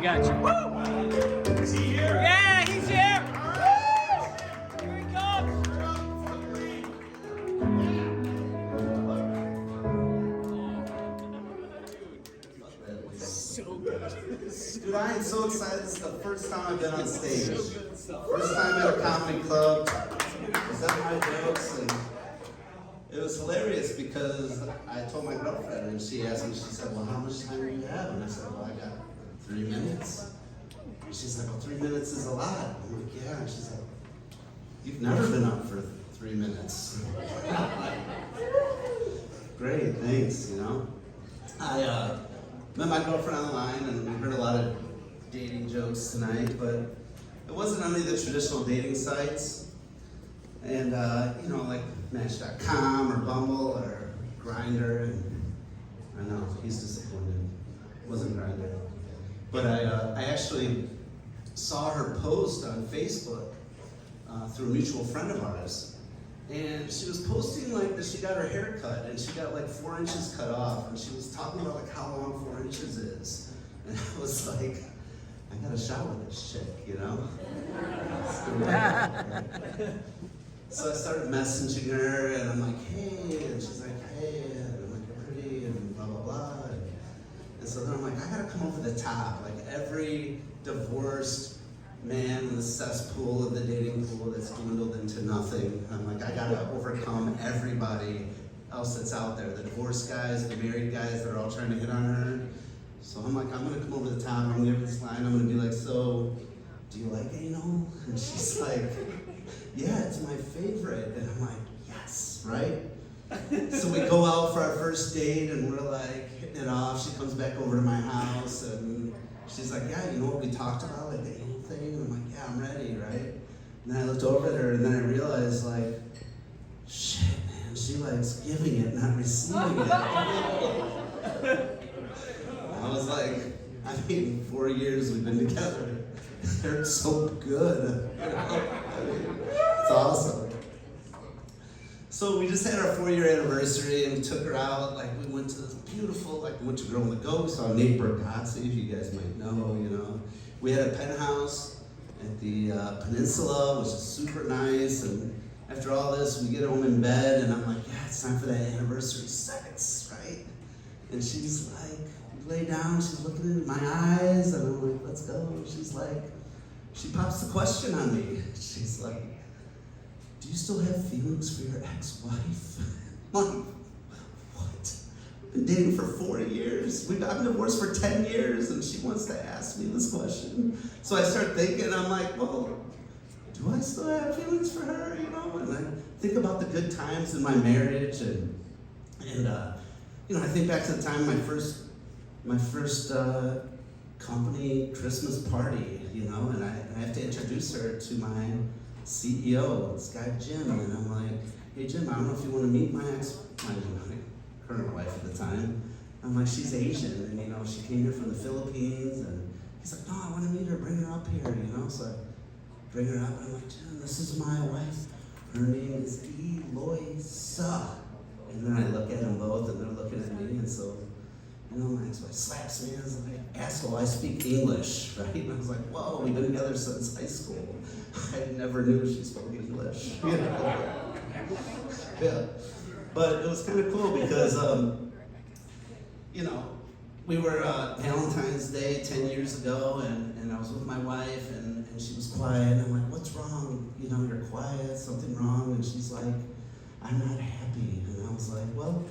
got you. Woo! Is he here? Yeah, he's here. Here he comes. So good. Dude, I am so excited. This is the first time I've been on stage. First time at a comedy club. Was that my jokes? And it was hilarious because I told my girlfriend and she asked me, she said, well, how much time do you have? And I said, well, I got 3 minutes. And she's like, well, 3 minutes is a lot. I'm like, yeah. And she's like, you've never been up for 3 minutes. Great, thanks, you know. I met my girlfriend online and we heard a lot of dating jokes tonight, but it wasn't only the traditional dating sites. And, you know, like Match.com or Bumble or Grindr. And I know, he's disappointed. It wasn't Grindr. But I actually saw her post on Facebook through a mutual friend of ours. And she was posting like that she got her hair cut and she got like 4 inches cut off. And she was talking about like how long 4 inches is. And I was like, I gotta shot with this chick, you know? So I started messaging her and I'm like, hey, and she's like, hey, and I'm like, you're pretty, and blah, blah, blah. And so then I'm like, I gotta come over the top. Like every divorced man in the cesspool of the dating pool that's dwindled into nothing. I'm like, I gotta overcome everybody else that's out there. The divorced guys, the married guys that are all trying to hit on her. So I'm like, I'm gonna come over the top, I'm gonna give this line, I'm gonna be like, so, do you like anal? And she's like, yeah, it's my favorite. And I'm like, yes, right? So we go out for our first date and we're like hitting it off. She comes back over to my house and she's like, yeah, you know what we talked about, like the anal thing? And I'm like, yeah, I'm ready, right? And then I looked over at her and then I realized like, shit, man, she likes giving it, not receiving it. I was like, I mean, 4 years we've been together. They're so good. You know? I mean, it's awesome. So we just had our 4-year anniversary and we took her out. Like we went to this beautiful, like we went to Girl on the Go. We saw Nate Bargatze, if you guys might know, you know. We had a penthouse at the Peninsula, which is super nice. And after all this, we get home in bed and I'm like, yeah, it's time for that anniversary sex, right? And she's like, lay down, she's looking in my eyes, and I'm like, let's go. And she's like, she pops the question on me. She's like, do you still have feelings for your ex-wife? I'm like, what? We've been dating for 4 years. I've been divorced for 10 years, and she wants to ask me this question. So I start thinking, I'm like, well, do I still have feelings for her, you know? And I think about the good times in my marriage, and you know, I think back to the time my first company Christmas party, you know, and I have to introduce her to my CEO, this guy Jim, and I'm like, hey Jim, I don't know if you want to meet my current wife at the time. I'm like, she's Asian, and you know, she came here from the Philippines, and he's like, no, I want to meet her, bring her up here, you know, so I bring her up, and I'm like, Jim, this is my wife, her name is Eloisa. And then I look at them both, and they're looking at me, and so, you know, my ex-wife slaps me and is like, asshole, I speak English, right? And I was like, whoa, we've been together since high school. I never knew she spoke English. You know? Yeah. But it was kind of cool because, you know, we were Valentine's Day 10 years ago, and I was with my wife, and she was quiet, and I'm like, what's wrong? You know, you're quiet, something wrong? And she's like, I'm not happy. And I was like, well,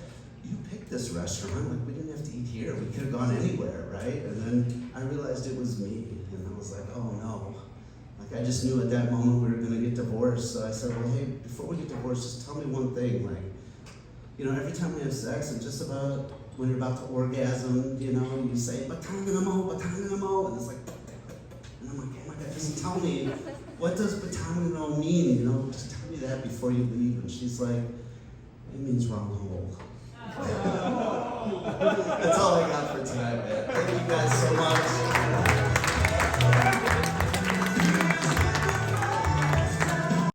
you picked this restaurant, like we didn't have to eat here, we could have gone anywhere, right? And then I realized it was me, and I was like, oh no. Like I just knew at that moment we were gonna get divorced, so I said, well hey, before we get divorced, just tell me one thing, like, you know, every time we have sex, and just about when you're about to orgasm, you know, you say, batanganamo, batanganamo, and it's like, and I'm like, oh my God, just tell me, what does batanganamo mean, you know, just tell me that before you leave. And she's like, it means wrong hole. That's all I got for tonight, man. Thank you guys so much.